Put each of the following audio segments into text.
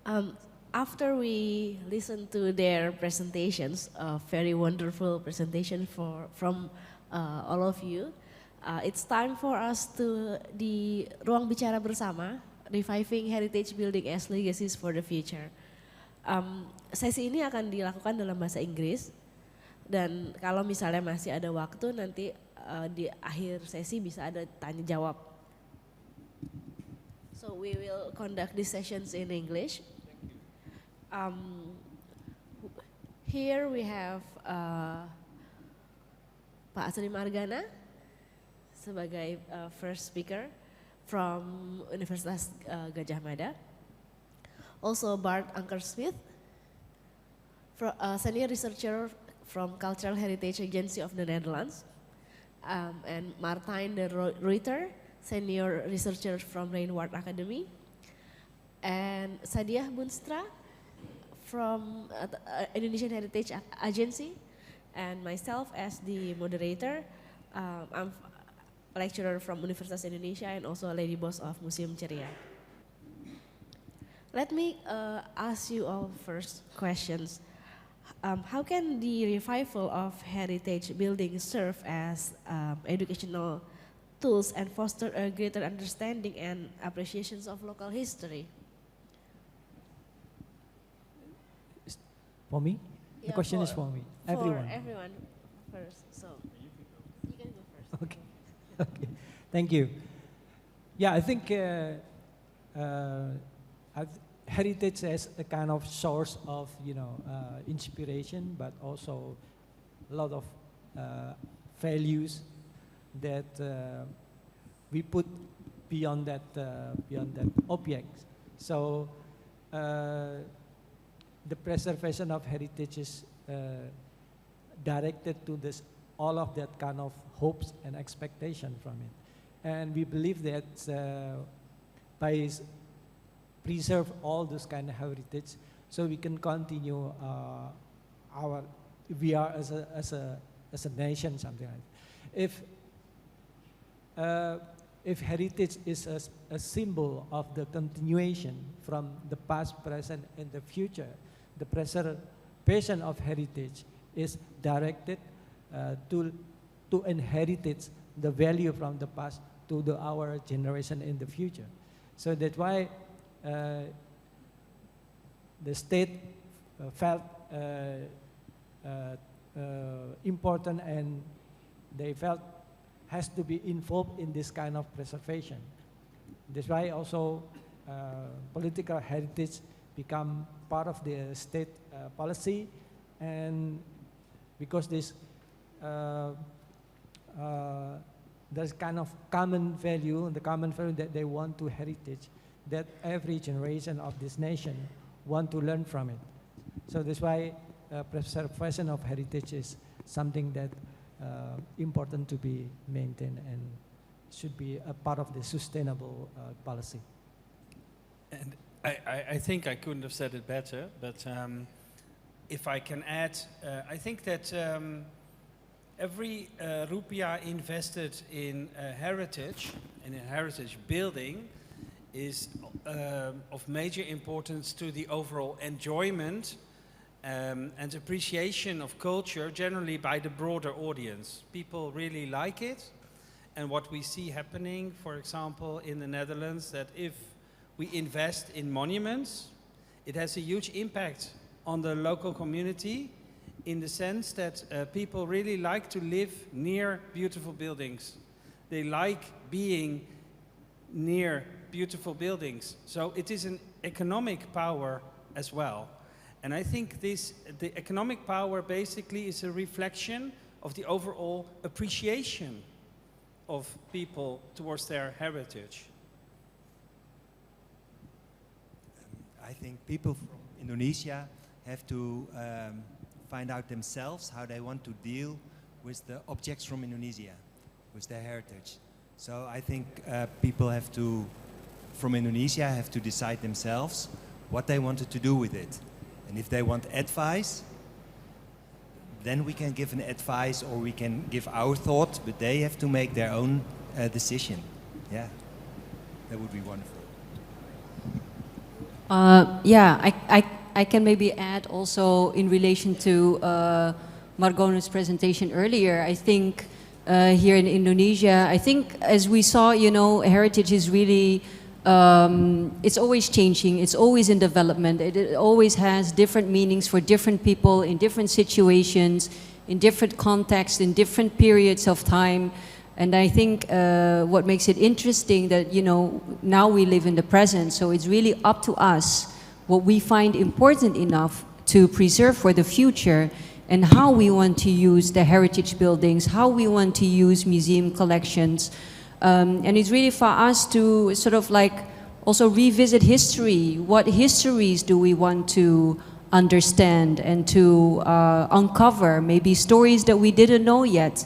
Um, After we listen to their presentations, a very wonderful presentation from all of you, it's time for us to di Ruang Bicara bersama, reviving heritage building as legacies for the future. Sesi ini akan dilakukan dalam bahasa Inggris, dan kalau misalnya masih ada waktu nanti di akhir sesi bisa ada tanya jawab. So we will conduct these sessions in English. Here we have Pak Asri Margana sebagai first speaker from Universitas Gajah Mada. Also Bart Ankersmith, senior researcher from Cultural Heritage Agency of the Netherlands. And Martijn de Ruyter, senior researcher from Rainward Academy. And Sadiah Boonstra from Indonesian Heritage Agency, and myself as the moderator. I'm a lecturer from Universitas Indonesia and also a lady boss of Museum Ceria. Let me ask you all first questions. How can the revival of heritage buildings serve as educational tools and foster a greater understanding and appreciations of local history? For me? Yeah, The question is for me. Everyone. For everyone first. So you can go first. Okay. Okay. Thank you. Yeah, I think heritage as a kind of source of inspiration, but also a lot of values that we put beyond that object. So. The preservation of heritage is directed to this, all of that kind of hopes and expectation from it. And we believe that by preserve all this kind of heritage, so we can continue we are as a nation, something like that. If heritage is a symbol of the continuation from the past, present, and the future, the preservation of heritage is directed to inherit the value from the past to our generation in the future. So that's why the state felt important, and they felt has to be involved in this kind of preservation. That's why also political heritage become part of the state policy, and because this there's kind of common value, the common value that they want to heritage, that every generation of this nation want to learn from it. So that's why preservation of heritage is something that important to be maintained and should be a part of the sustainable policy. And I think I couldn't have said it better, but if I can add, I think that every rupiah invested in heritage, in a heritage building, is of major importance to the overall enjoyment and appreciation of culture generally by the broader audience. People really like it, and what we see happening, for example, in the Netherlands, that if we invest in monuments, it has a huge impact on the local community, in the sense that people really like to live near beautiful buildings. They like being near beautiful buildings. So it is an economic power as well. And I think the economic power basically is a reflection of the overall appreciation of people towards their heritage. I think people from Indonesia have to find out themselves how they want to deal with the objects from Indonesia, with their heritage. So I think people from Indonesia have to decide themselves what they wanted to do with it. And if they want advice, then we can give an advice or we can give our thought, but they have to make their own decision. Yeah, that would be wonderful. Yeah, I can maybe add also in relation to Margono's presentation earlier. I think here in Indonesia, I think as we saw, you know, heritage is really, it's always changing, it's always in development, it always has different meanings for different people in different situations, in different contexts, in different periods of time. And I think what makes it interesting that, you know, now we live in the present, so it's really up to us what we find important enough to preserve for the future, and how we want to use the heritage buildings, how we want to use museum collections. And it's really for us to sort of like also revisit history. What histories do we want to understand and to uncover? Maybe stories that we didn't know yet,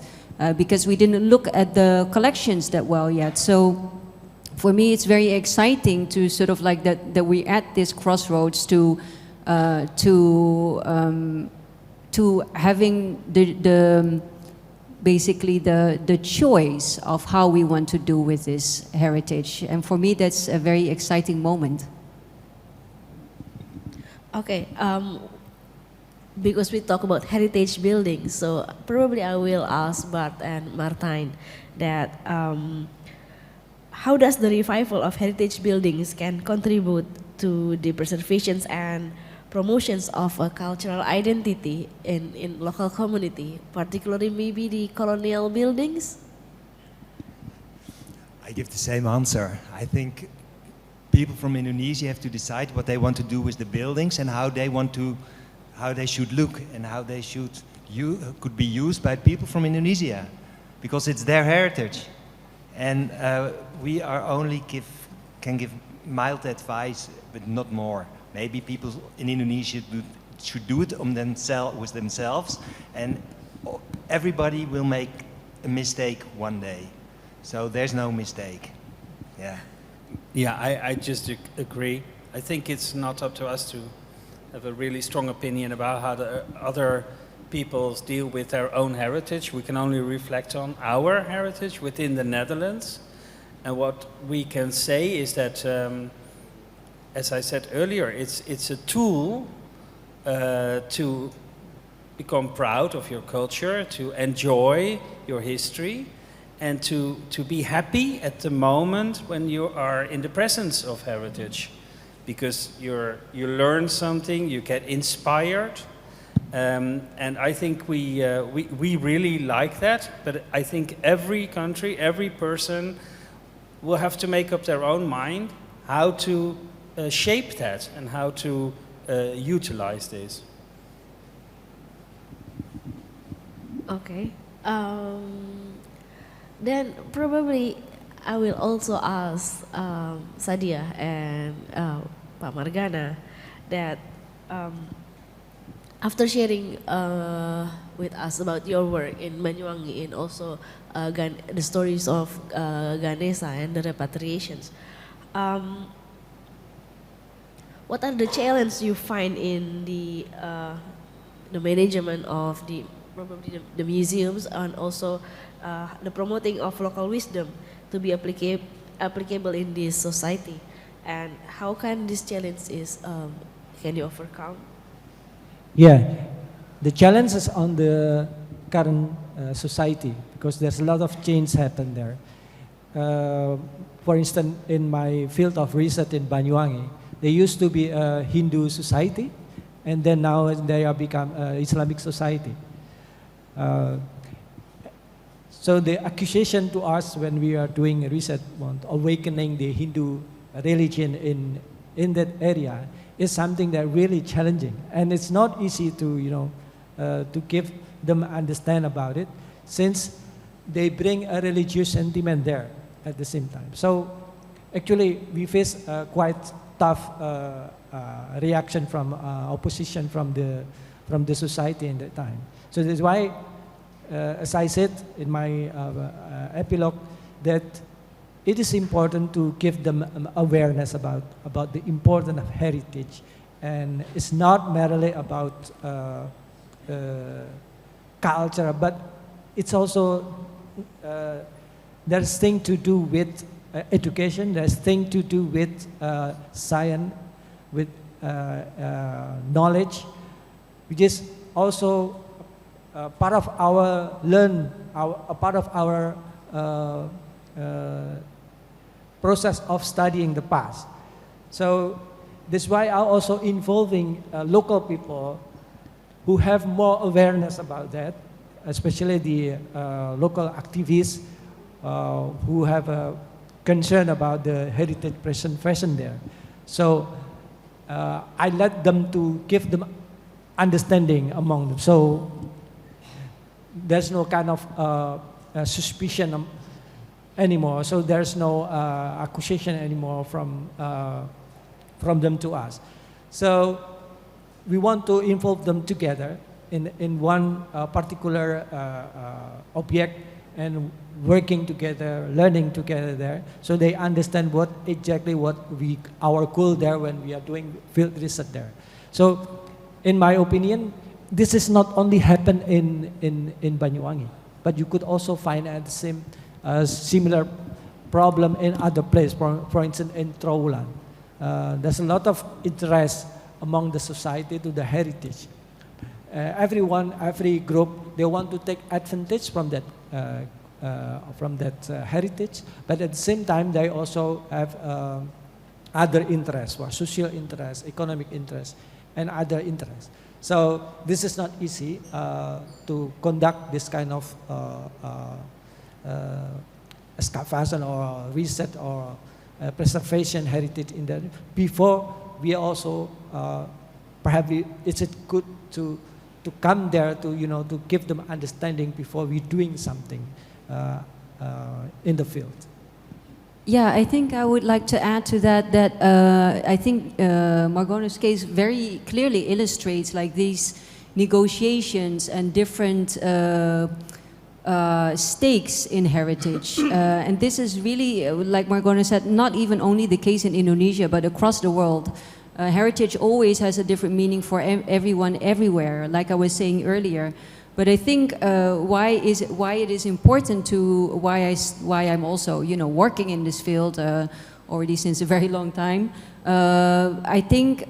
because we didn't look at the collections that well yet. So for me, it's very exciting to sort of like that we're at this crossroads to having the basically the choice of how we want to do with this heritage. And for me, that's a very exciting moment. Okay, because we talk about heritage buildings, so probably I will ask Bart and Martijn that how does the revival of heritage buildings can contribute to the preservations and promotions of a cultural identity in local community, particularly maybe the colonial buildings? I give the same answer. I think people from Indonesia have to decide what they want to do with the buildings and how they should look and how they could be used by people from Indonesia, because it's their heritage. And we are only can give mild advice, but not more. Maybe people in Indonesia should do it with themselves, and everybody will make a mistake one day. So there's no mistake. Yeah. Yeah, I just agree. I think it's not up to us to have a really strong opinion about how the other peoples deal with their own heritage. We can only reflect on our heritage within the Netherlands. And what we can say is that, as I said earlier, it's a tool to become proud of your culture, to enjoy your history, and to be happy at the moment when you are in the presence of heritage, because you learn something, you get inspired, and I think we really like that. But I think every country, every person will have to make up their own mind how to shape that and how to utilize this. Okay. Then probably I will also ask Sadia and Pak Margana that after sharing with us about your work in Banyuwangi and also the stories of Ganesha and the repatriations, what are the challenges you find in the management of probably the museums, and also the promoting of local wisdom to be applicable in this society, and how can this challenge can you overcome? Yeah, the challenge is on the current society, because there's a lot of change happen there. For instance, in my field of research in Banyuwangi, they used to be a Hindu society, and then now they are become Islamic society. So the accusation to us when we are doing research on awakening the Hindu religion in that area is something that really challenging, and it's not easy to to give them understand about it, since they bring a religious sentiment there at the same time. So actually we face quite tough reaction from opposition from the society in that time. So that's why, as I said in my epilogue, that it is important to give them awareness about the importance of heritage, and it's not merely about culture, but it's also there's thing to do with education, there's thing to do with science, with knowledge, which is also part of our part of our process of studying the past. So this is why I'm also involving local people who have more awareness about that, especially the local activists who have a concern about the heritage preservation there. So I let them to give them understanding among them. So there's no kind of suspicion anymore. So there's no accusation anymore from them to us. So we want to involve them together in one particular object and working together, learning together there, so they understand what exactly our goal there when we are doing field research there. So, in my opinion, this is not only happen in Banyuwangi, but you could also find the same similar problem in other places. For instance, in Trawulan, there's a lot of interest among the society to the heritage. Every group, they want to take advantage from that heritage, but at the same time they also have other interests, or social interests, economic interests, and other interests. So this is not easy to conduct this kind of excavation or research or preservation heritage in that. Before we also perhaps is it good to come there to give them understanding before we doing something in the field. Yeah, I think I would like to add to that I think Margono's case very clearly illustrates like these negotiations and different stakes in heritage. And this is really, like Margono said, not even only the case in Indonesia, but across the world. Heritage always has a different meaning for everyone, everywhere, like I was saying earlier. But I think why it is important to why I'm also working in this field already since a very long time. I think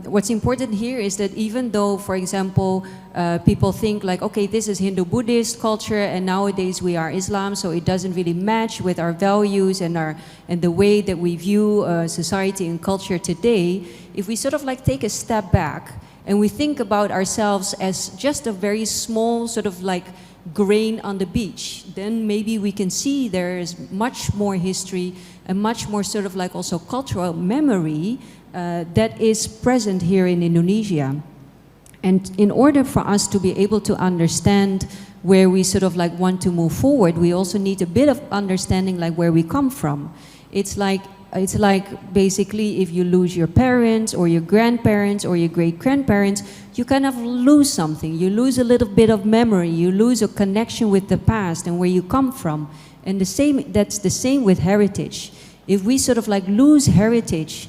what's important here is that even though, for example, people think like, okay, this is Hindu-Buddhist culture, and nowadays we are Islam, so it doesn't really match with our values and the way that we view society and culture today. If we sort of like take a step back and we think about ourselves as just a very small sort of like grain on the beach, then maybe we can see there is much more history and much more sort of like also cultural memory that is present here in Indonesia. And in order for us to be able to understand where we sort of like want to move forward, we also need a bit of understanding like where we come from. It's like basically if you lose your parents or your grandparents or your great-grandparents, you kind of lose something. You lose a little bit of memory. You lose a connection with the past and where you come from. And that's the same with heritage. If we sort of like lose heritage,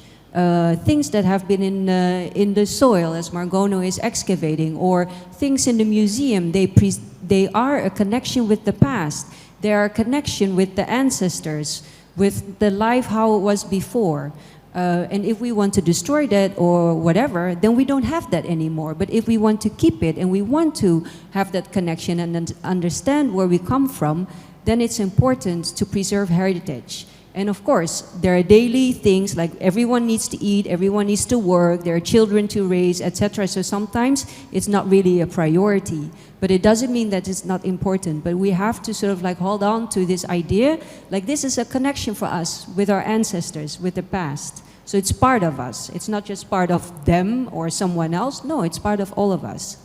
things that have been in the soil as Margono is excavating, or things in the museum, they are a connection with the past. They are a connection with the ancestors, with the life how it was before. And if we want to destroy that or whatever, then we don't have that anymore. But if we want to keep it and we want to have that connection and understand where we come from, then it's important to preserve heritage. And of course, there are daily things like everyone needs to eat, everyone needs to work, there are children to raise, etc. So sometimes it's not really a priority. But it doesn't mean that it's not important. But we have to sort of like hold on to this idea, like this is a connection for us with our ancestors, with the past. So it's part of us. It's not just part of them or someone else. No, it's part of all of us.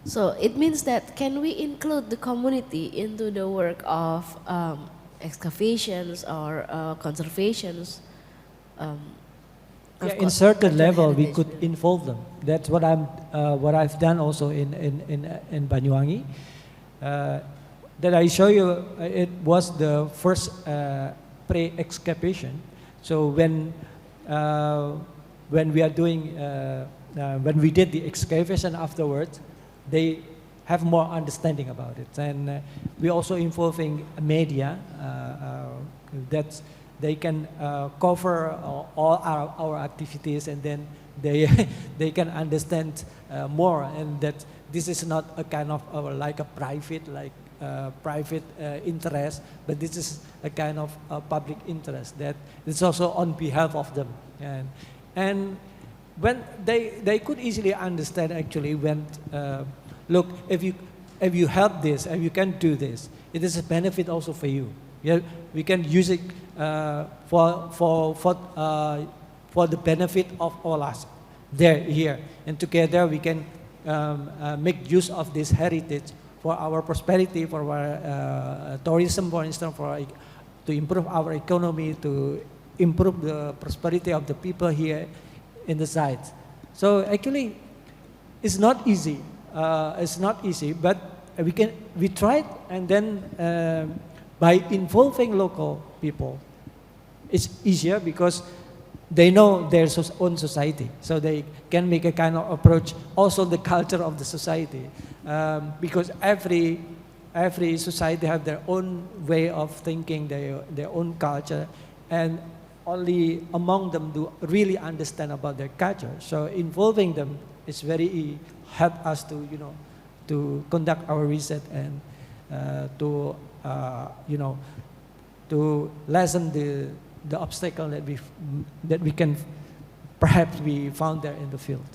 So it means that can we include the community into the work of excavations or conservations? Yeah, in certain level, we could involve them. That's what I've done also in Banyuwangi. That I show you, it was the first pre-excavation. So when we are doing, when we did the excavation afterwards, they have more understanding about it. And we're also involving media. That's they can cover all our activities, and then they they can understand more, and that this is not a kind of like a private interest, but this is a kind of public interest that it's also on behalf of them, and when they could easily understand actually when look, if you help this, if you can do this, it is a benefit also for you. Yeah, we can use it for the benefit of all us here, and together we can make use of this heritage for our prosperity, for our tourism, for instance, to improve our economy, to improve the prosperity of the people here in the sites. So actually, it's not easy. But we tried, and then by involving local people, it's easier because they know their own society, so they can make a kind of approach, also the culture of the society, because every society have their own way of thinking, their own culture, and only among them do really understand about their culture. So involving them is very help us to to conduct our research and to lessen the obstacle that we can perhaps be found there in the field.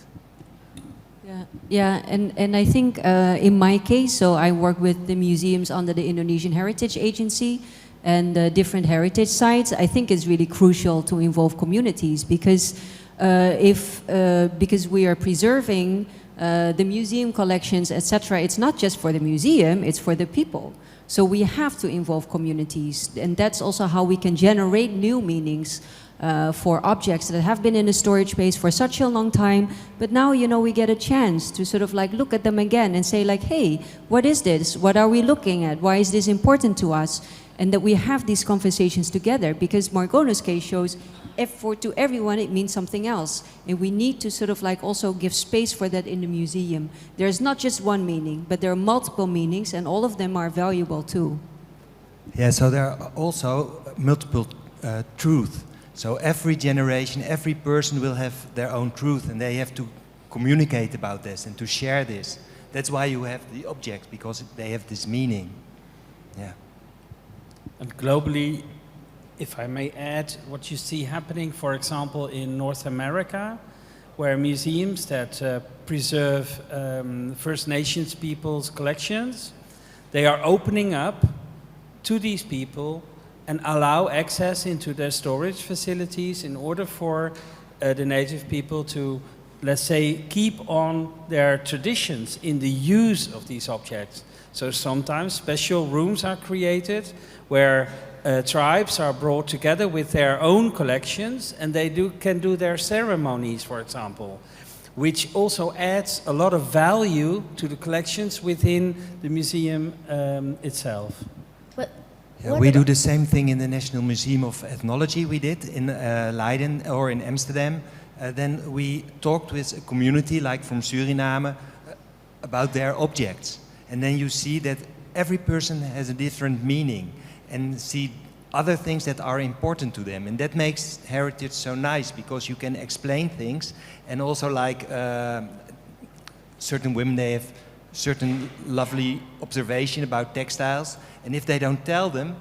Yeah, and I think in my case, so I work with the museums under the Indonesian Heritage Agency and different heritage sites. I think it's really crucial to involve communities because because we are preserving the museum collections, etc. It's not just for the museum; it's for the people. So we have to involve communities, and that's also how we can generate new meanings for objects that have been in a storage space for such a long time. But now, we get a chance to sort of like look at them again and say like, hey, what is this? What are we looking at? Why is this important to us? And that we have these conversations together, because Margono's case shows to everyone it means something else, and we need to sort of like also give space for that in the museum. There's not just one meaning, but there are multiple meanings, and all of them are valuable too. Yeah, so there are also multiple truths. So every generation, every person will have their own truth, and they have to communicate about this and to share this. That's why you have the objects, because they have this meaning. Yeah. And globally, if I may add, what you see happening, for example, in North America, where museums that preserve First Nations people's collections, they are opening up to these people and allow access into their storage facilities in order for the native people to, let's say, keep on their traditions in the use of these objects. So sometimes special rooms are created where tribes are brought together with their own collections, and they can do their ceremonies, for example, which also adds a lot of value to the collections within the museum itself. But yeah, we do the same thing in the National Museum of Ethnology. We did in Leiden or in Amsterdam. Then we talked with a community like from Suriname about their objects. And then you see that every person has a different meaning and see other things that are important to them. And that makes heritage so nice, because you can explain things, and also like certain women, they have certain lovely observation about textiles, and if they don't tell them,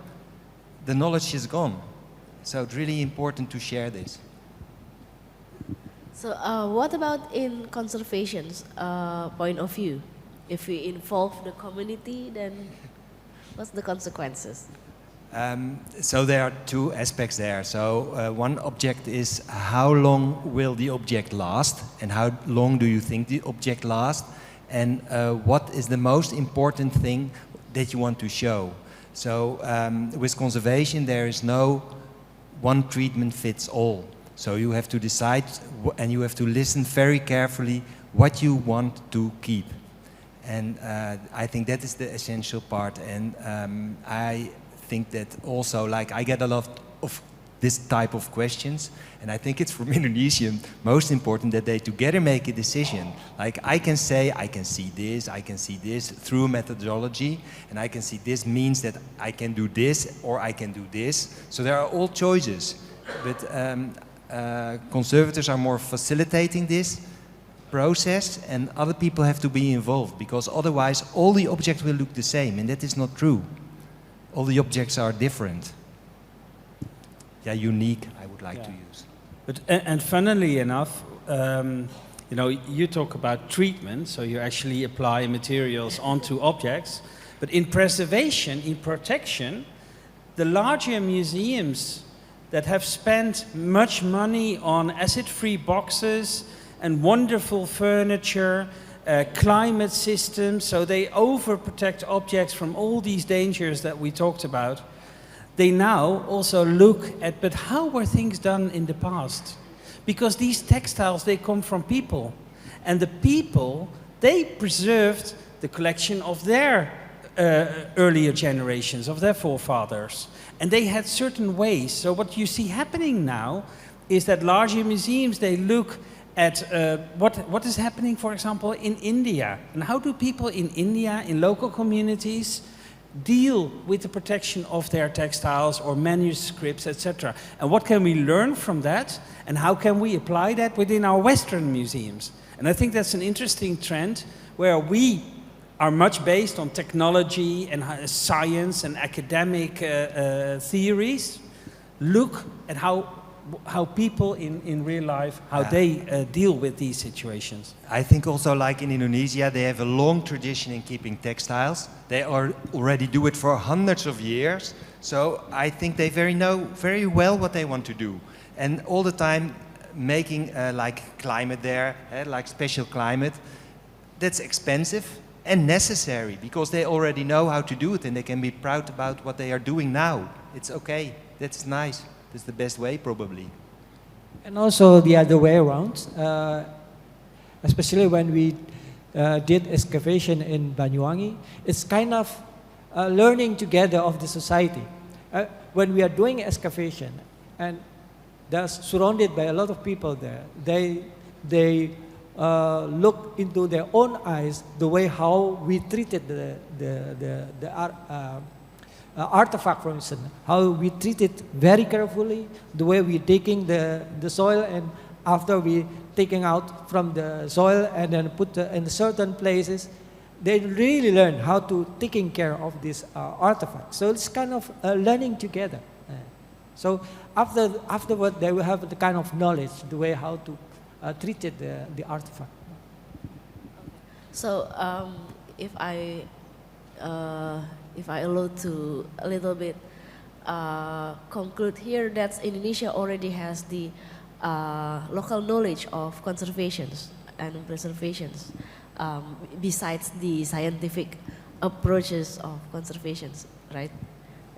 the knowledge is gone. So it's really important to share this. So what about in conservation's point of view? If we involve the community, then what's the consequences? So there are two aspects there. So one object is how long will the object last, and how long do you think the object lasts, and what is the most important thing that you want to show. So with conservation there is no one treatment fits all. So you have to decide and you have to listen very carefully what you want to keep. And I think that is the essential part, and I think that also, like, I get a lot of this type of questions. And I think it's from Indonesian most important that they together make a decision. Like I can say, I can see this through a methodology, and I can see this means that I can do this or I can do this. So there are all choices. But conservators are more facilitating this process, and other people have to be involved, because otherwise all the objects will look the same, and that is not true. All the objects are different. Yeah, unique, I would like to use. But, and funnily enough, you know, you talk about treatment, so you actually apply materials onto objects, but in preservation, in protection, the larger museums that have spent much money on acid-free boxes and wonderful furniture, climate systems, so they overprotect objects from all these dangers that we talked about. They now also look at, but how were things done in the past? Because these textiles, they come from people. And the people, they preserved the collection of their earlier generations, of their forefathers. And they had certain ways. So what you see happening now is that larger museums, they look at what is happening, for example, in India. And how do people in India, in local communities, deal with the protection of their textiles or manuscripts, etc. And what can we learn from that? And how can we apply that within our Western museums? And I think that's an interesting trend where we are much based on technology and science and academic theories. Look at how people in real life, how they deal with these situations. I think also, like in Indonesia, they have a long tradition in keeping textiles. They already do it for hundreds of years. So I think they know very well what they want to do. And all the time making like climate there, like special climate, that's expensive and necessary, because they already know how to do it and they can be proud about what they are doing now. It's okay, that's nice. That's the best way, probably. And also the other way around, especially when we did excavation in Banyuwangi, it's kind of learning together of the society. When we are doing excavation, and they're surrounded by a lot of people there, they look into their own eyes the way how we treated the artifact, for instance, how we treat it very carefully, the way we taking the soil, and after we taking out from the soil and then put in certain places, they really learn how to taking care of this artifact. So it's kind of learning together. So afterward, they will have the kind of knowledge, the way how to treat the artifact. So if I allude to a little bit conclude here that Indonesia already has the local knowledge of conservations and preservations besides the scientific approaches of conservations, right?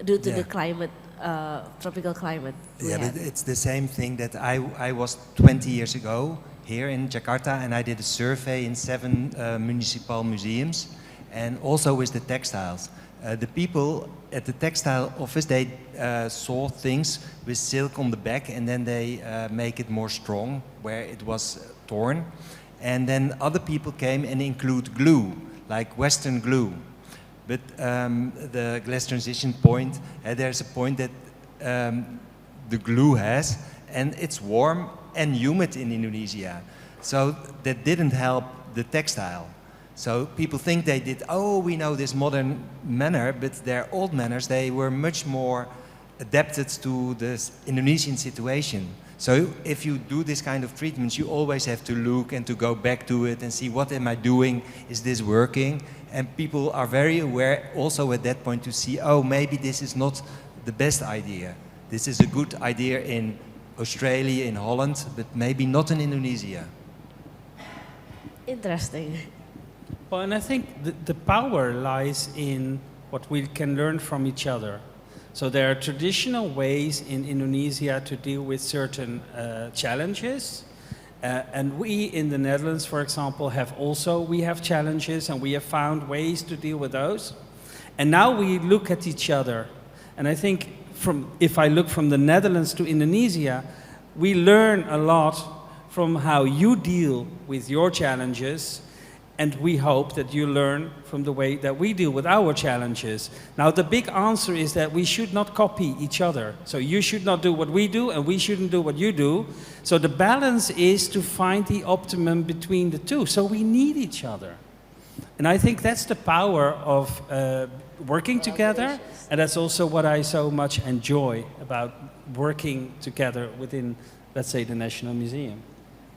Due to the climate, tropical climate. Yeah, but it's the same thing that I was 20 years ago here in Jakarta, and I did a survey in 7 municipal museums, and also with the textiles. The people at the textile office, they saw things with silk on the back, and then they make it more strong where it was torn. And then other people came and include glue, like Western glue. But the glass transition point, there's a point that the glue has, and it's warm and humid in Indonesia. So that didn't help the textile. So people think they did, oh, we know this modern manner, but their old manners, they were much more adapted to this Indonesian situation. So if you do this kind of treatments, you always have to look and to go back to it and see, what am I doing? Is this working? And people are very aware also at that point to see, oh, maybe this is not the best idea. This is a good idea in Australia, in Holland, but maybe not in Indonesia. Interesting. Well, and I think the power lies in what we can learn from each other. So there are traditional ways in Indonesia to deal with certain challenges. And we in the Netherlands, for example, we have challenges, and we have found ways to deal with those. And now we look at each other. And I think if I look from the Netherlands to Indonesia, we learn a lot from how you deal with your challenges, and we hope that you learn from the way that we deal with our challenges. Now, the big answer is that we should not copy each other. So you should not do what we do, and we shouldn't do what you do. So the balance is to find the optimum between the two. So we need each other. And I think that's the power of working together, and that's also what I so much enjoy about working together within, let's say, the National Museum.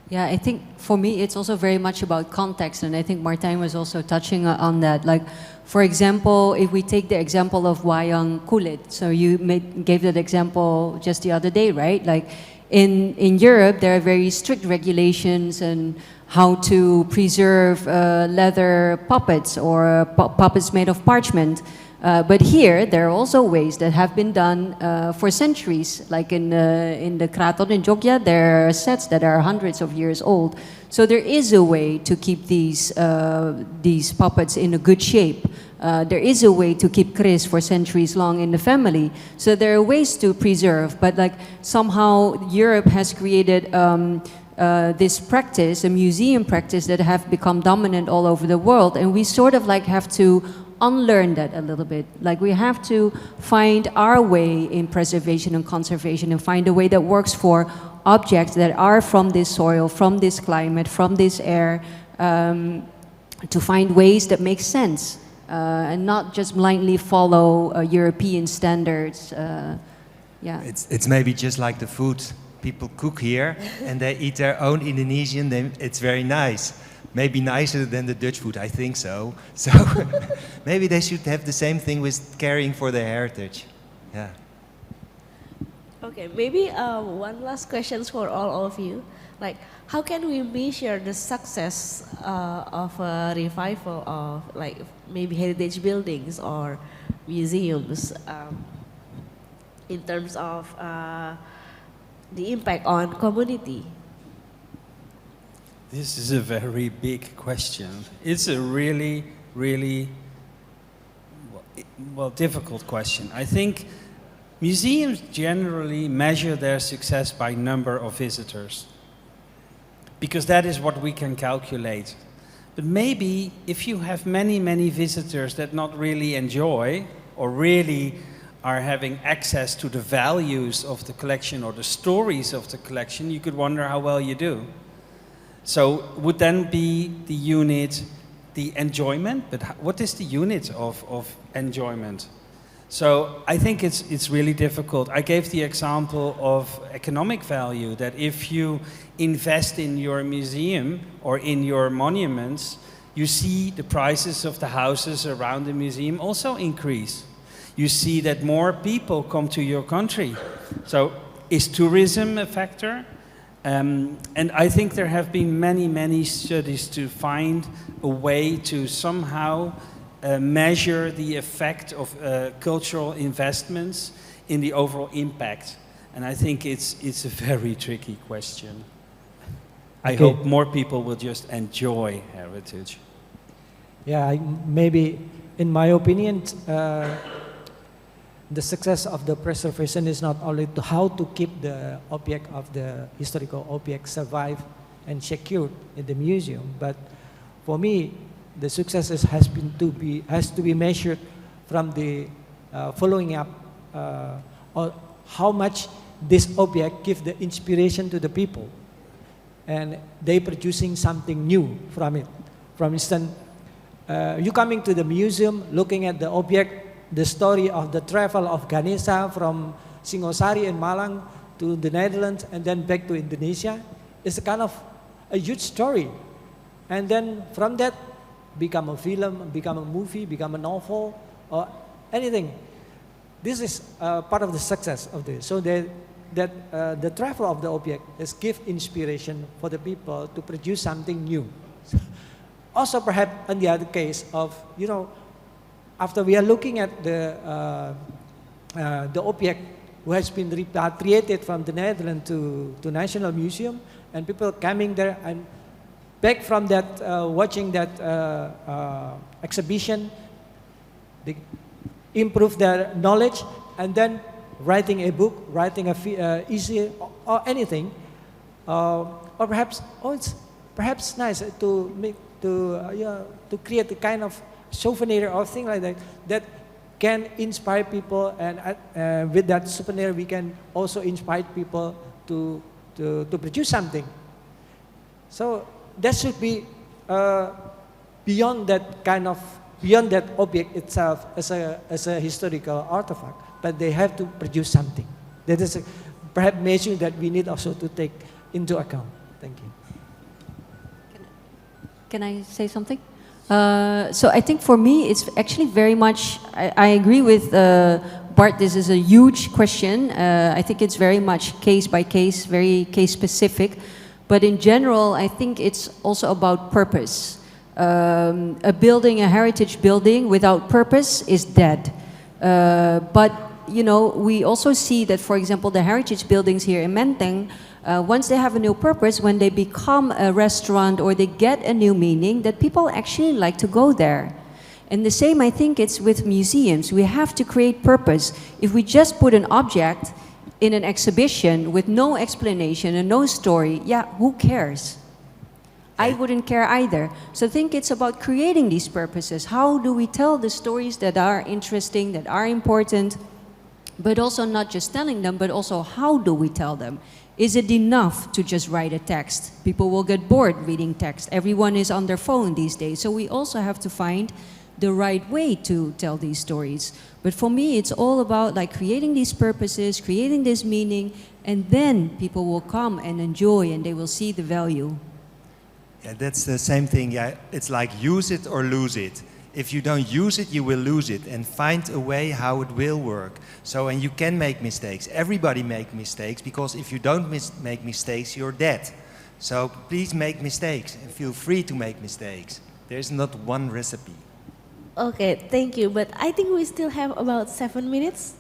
Yeah, I think for me it's also very much about context, and I think Martijn was also touching on that. Like, for example, if we take the example of wayang kulit, so you gave that example just the other day, right? Like, in Europe there are very strict regulations and how to preserve leather puppets or puppets made of parchment. But here, there are also ways that have been done for centuries. Like in the Kraton in Jogja, there are sets that are hundreds of years old. So there is a way to keep these puppets in a good shape. There is a way to keep kris for centuries long in the family. So there are ways to preserve, but like somehow Europe has created this practice, a museum practice that have become dominant all over the world, and we sort of like have to unlearn that a little bit. Like, we have to find our way in preservation and conservation and find a way that works for objects that are from this soil, from this climate, from this air, to find ways that make sense and not just blindly follow European standards. Yeah. It's maybe just like the food people cook here and they eat their own Indonesian, it's very nice. Maybe nicer than the Dutch food, I think so. So maybe they should have the same thing with caring for their heritage. Yeah. Okay, maybe one last question for all of you. Like, how can we measure the success of a revival of, like, maybe heritage buildings or museums in terms of the impact on community? This is a very big question. It's a really, really, well, difficult question. I think museums generally measure their success by number of visitors, because that is what we can calculate. But maybe if you have many, many visitors that not really enjoy or really are having access to the values of the collection or the stories of the collection, you could wonder how well you do. So would then be the unit the enjoyment? But what is the unit of enjoyment? So I think it's really difficult. I gave the example of economic value, that if you invest in your museum or in your monuments, you see the prices of the houses around the museum also increase. You see that more people come to your country. So is tourism a factor? And I think there have been many, many studies to find a way to somehow measure the effect of cultural investments in the overall impact. And I think it's a very tricky question. I hope more people will just enjoy heritage. Yeah, maybe in my opinion, the success of the preservation is not only to how to keep the object of the historical object survive and secure in the museum, but for me, the success has to be measured from the following up, or how much this object gives the inspiration to the people, and they producing something new from it. For instance, you coming to the museum, looking at the object, the story of the travel of Ganesha from Singosari in Malang to the Netherlands and then back to Indonesia, is a kind of a huge story. And then from that, become a film, become a movie, become a novel, or anything. This is part of the success of this. So that the travel of the object is give inspiration for the people to produce something new. Also, perhaps in the other case of, you know, after we are looking at the object who has been repatriated from the Netherlands to National Museum, and people coming there and back from that, watching that exhibition, they improve their knowledge, and then writing a book, writing a essay, or anything, or perhaps it's perhaps nice to make to create a kind of souvenir or thing like that that can inspire people, and with that souvenir we can also inspire people to produce something. So that should be beyond that object itself as a historical artifact, but they have to produce something. That is perhaps measure that we need also to take into account. Thank you. Can I say something? So I think for me, it's actually very much, I agree with Bart, this is a huge question. I think it's very much case by case, very case specific. But in general, I think it's also about purpose. A building, a heritage building without purpose is dead. But you know, we also see that, for example, the heritage buildings here in Menteng, once they have a new purpose, when they become a restaurant or they get a new meaning, that people actually like to go there. And the same, I think, it's with museums. We have to create purpose. If we just put an object in an exhibition with no explanation and no story, yeah, who cares? I wouldn't care either. So I think it's about creating these purposes. How do we tell the stories that are interesting, that are important, but also not just telling them, but also how do we tell them? Is it enough to just write a text? People will get bored reading text. Everyone is on their phone these days. So we also have to find the right way to tell these stories. But for me, it's all about like creating these purposes, creating this meaning, and then people will come and enjoy and they will see the value. Yeah, that's the same thing. Yeah, it's like use it or lose it. If you don't use it, you will lose it, and find a way how it will work. So, and you can make mistakes. Everybody make mistakes, because if you don't make mistakes, you're dead. So please make mistakes and feel free to make mistakes. There's not one recipe. Okay, thank you. But I think we still have about 7 minutes.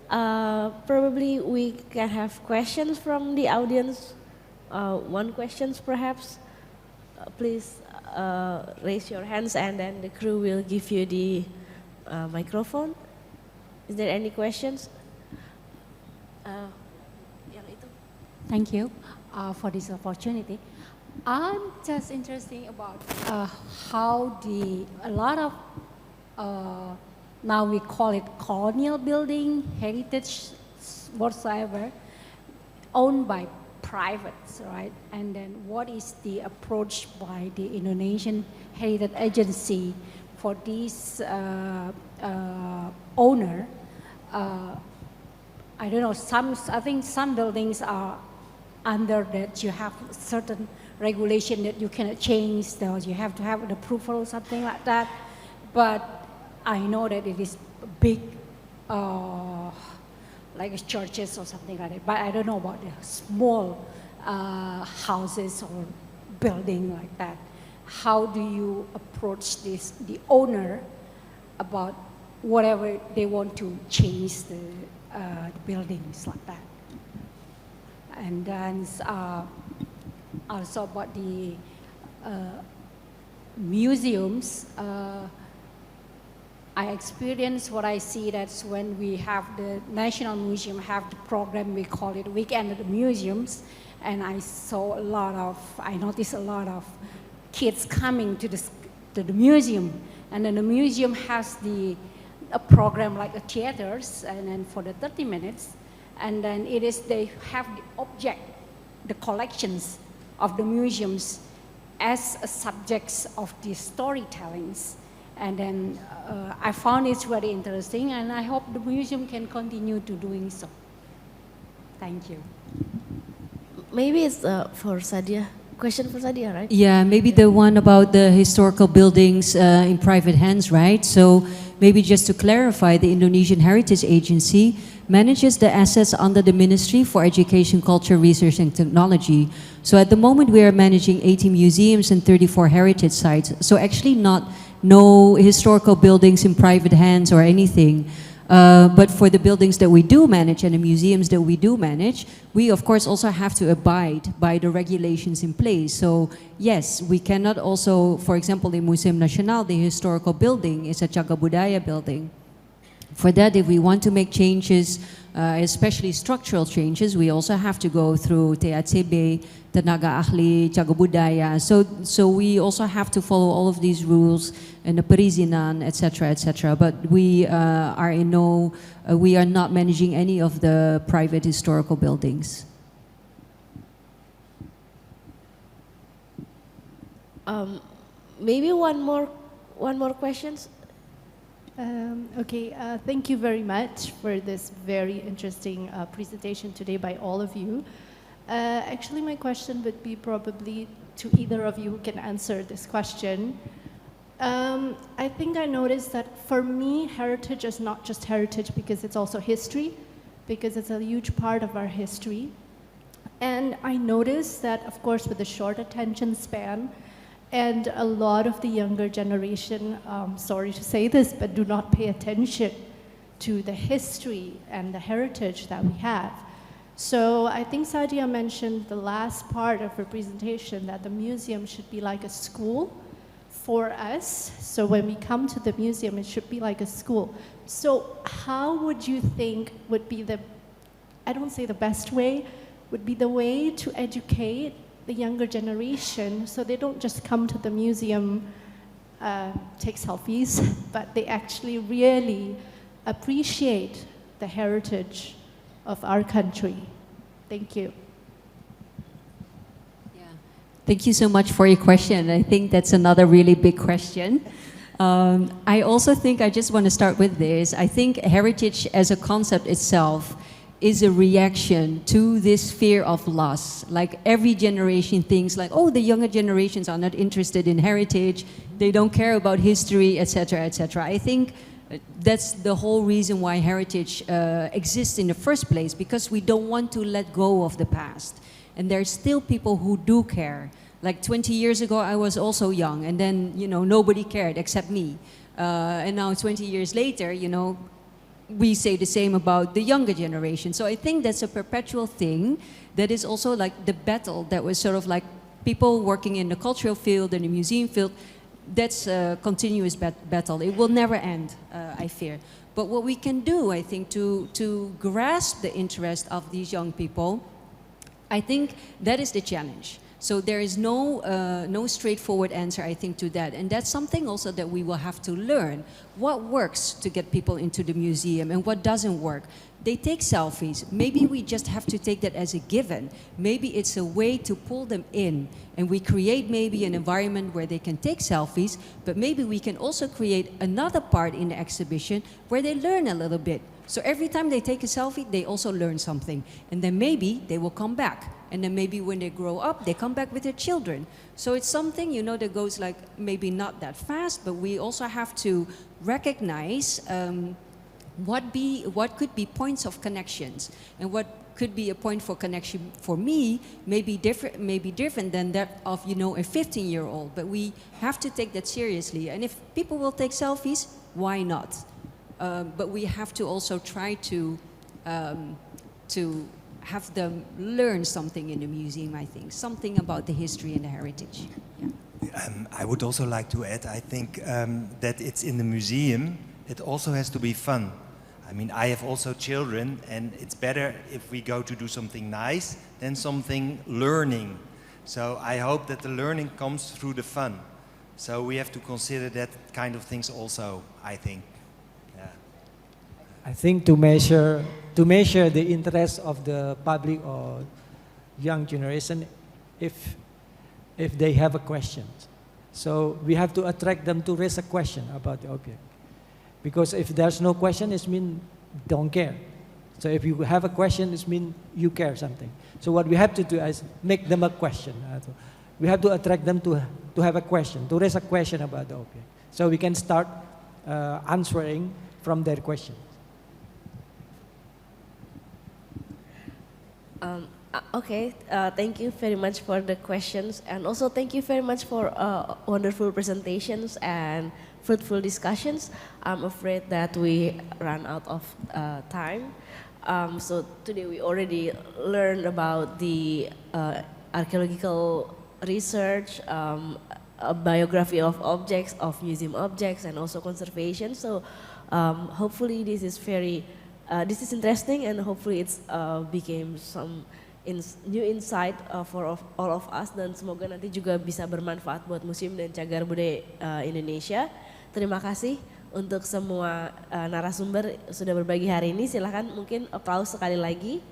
Probably we can have questions from the audience. One questions perhaps. Please raise your hands and then the crew will give you the microphone. Is there any questions? Thank you for this opportunity. I'm just interested about how a lot of, now we call it colonial building, heritage, whatsoever, owned by privates, right? And then what is the approach by the Indonesian Heritage Agency for this owner? I don't know, I think some buildings are under that you have certain regulation that you cannot change, those you have to have an approval or something like that. But I know that it is big, like churches or something like that. But I don't know about the small houses or building like that. How do you approach this, the owner, about whatever they want to change the buildings like that? And then also about the museums, I experience what I see, that's when we have the National Museum have the program, we call it Weekend at the Museums, and I noticed a lot of kids coming to the museum, and then the museum has a program like a theaters, and then for the 30 minutes, and then they have the object, the collections of the museums as subjects of the storytellings. And then I found it very interesting, and I hope the museum can continue to doing so. Thank you. Maybe it's for Sadia. Question for Sadia, right? Yeah, maybe the one about the historical buildings in private hands, right? So maybe just to clarify, the Indonesian Heritage Agency manages the assets under the Ministry for Education, Culture, Research and Technology. So at the moment we are managing 80 museums and 34 heritage sites. So actually no historical buildings in private hands or anything. But for the buildings that we do manage and the museums that we do manage, we of course also have to abide by the regulations in place. So yes, we cannot also, for example, in Museum Nasional, the historical building is a Cagar Budaya building. For that, if we want to make changes, especially structural changes, we also have to go through TACB, Tenaga Ahli, Cagar Budaya. So we also have to follow all of these rules and the perizinan, etc., etc. But we are in no, we are not managing any of the private historical buildings. Maybe one more question. Okay, thank you very much for this very interesting presentation today by all of you. Actually, my question would be probably to either of you who can answer this question. I think I noticed that for me, heritage is not just heritage because it's also history, because it's a huge part of our history. And I noticed that, of course, with the short attention span, and a lot of the younger generation, sorry to say this, but do not pay attention to the history and the heritage that we have. So I think Sadia mentioned the last part of her presentation that the museum should be like a school for us. So when we come to the museum, it should be like a school. So how would you think would be the, I don't say the best way, would be the way to educate the younger generation so they don't just come to the museum, take selfies, but they actually really appreciate the heritage of our country? Thank you. Yeah. Thank you so much for your question. I think that's another really big question. I also think I just want to start with this. I think heritage as a concept itself is a reaction to this fear of loss. Like every generation thinks like, oh, the younger generations are not interested in heritage, they don't care about history, etc., etc. I think that's the whole reason why heritage exists in the first place, because we don't want to let go of the past. And there's still people who do care. Like 20 years ago, I was also young, and then, you know, nobody cared except me. And now 20 years later, you know, we say the same about the younger generation. So I think that's a perpetual thing that is also like the battle that was sort of like people working in the cultural field and the museum field. That's a continuous battle. It will never end, I fear. But what we can do, I think, to grasp the interest of these young people, I think that is the challenge. So there is no straightforward answer, I think, to that. And that's something also that we will have to learn. What works to get people into the museum and what doesn't work? They take selfies. Maybe we just have to take that as a given. Maybe it's a way to pull them in. And we create maybe an environment where they can take selfies, but maybe we can also create another part in the exhibition where they learn a little bit. So every time they take a selfie, they also learn something. And then maybe they will come back. And then maybe when they grow up, they come back with their children. So it's something, you know, that goes like maybe not that fast, but we also have to recognize what could be points of connections, and what could be a point for connection for me may be different than that of, you know, a 15-year-old. But we have to take that seriously. And if people will take selfies, why not? But we have to also try to have them learn something in the museum, I think, something about the history and the heritage. Yeah. I would also like to add, I think that it's in the museum, it also has to be fun. I mean, I have also children, and it's better if we go to do something nice than something learning. So I hope that the learning comes through the fun. So we have to consider that kind of things also, I think. Yeah. I think to measure the interest of the public or young generation, if they have a question. So we have to attract them to raise a question about the object. Because if there's no question, it means don't care. So if you have a question, it means you care something. So what we have to do is make them a question. We have to attract them to have a question, to raise a question about the object. So we can start answering from their questions. Okay, thank you very much for the questions, and also thank you very much for wonderful presentations and fruitful discussions. I'm afraid that we ran out of time. So today we already learned about the archaeological research, a biography of objects, of museum objects, and also conservation. So Hopefully this is this is interesting, and hopefully it's became some new insight for all of us, dan semoga nanti juga bisa bermanfaat buat museum dan cagar budaya Indonesia. Terima kasih untuk semua narasumber sudah berbagi hari ini. Silahkan mungkin applause sekali lagi.